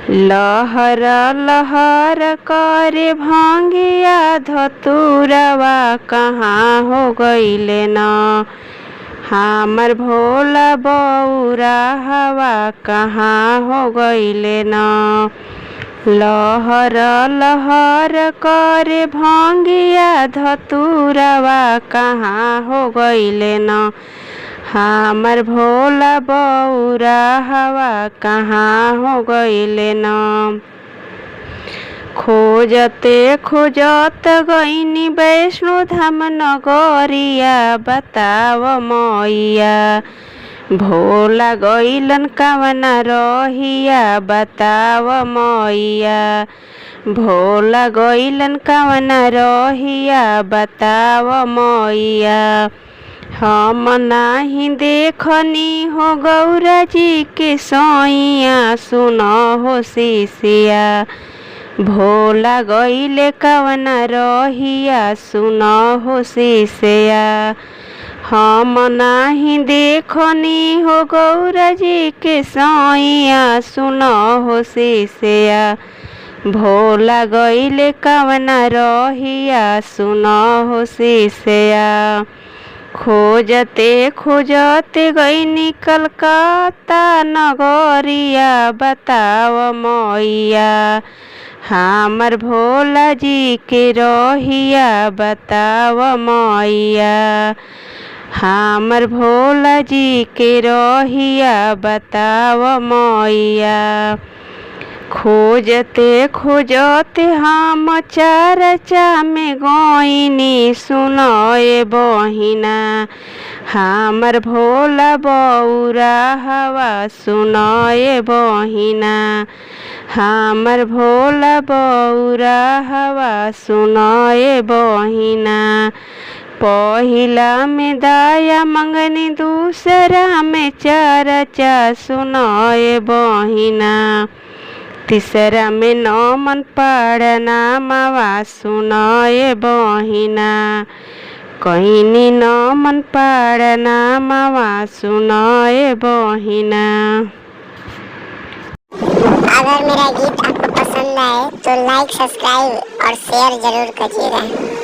लहर लहर करे भांगिया धतुरवा कहाँ हो गइले न। हमर भोला बौरा हवा कहाँ हो गइले न। लहर लहर करे भांगिया धतुरवा कहाँ हो गइले न। हमर भोला बौरा हवा कहाँ हो गइले न। खोजते खोजत गइनी वैष्णो धाम नगरिया बताव मैया। भोला गइलन कवना रहिया बताव मैया। भोला गइलन कवना रहिया बताव मैया। हम नाही देखनी हो गौरा जी के सैया सुन हो शिष्या। भोला गइले कवना रहिया सुन हो शिष्या। हम नाही देखनी हो गौरा जी के सैया सुन हो शिष्या। भोला गइले कवना रहिया सुन हो शिष्या। खोजते खोजते गइनी कलकत्ता नगरिया बताव मैया। हमर भोला जी के रहिया बताव मैया। हमर भोला जी के रहिया बताव मैया। खोजते खोजते हम चर्चा में गइनी सुनए बहिना। हमर भोला बौरा हवा सुनए बहिना। हमर भोला बौरा हवा सुनए बहिना। पहिला में दाया मंगनी दूसरा में चर्चा सुनए बहिना। तीसरा में नमन प्रणामवा सुनए बहिना। कहिनी नमन प्रणामवा सुनए बहिना। अगर मेरा गीत आपको पसंद आए तो लाइक, सब्सक्राइब और शेयर जरूर करिएगा।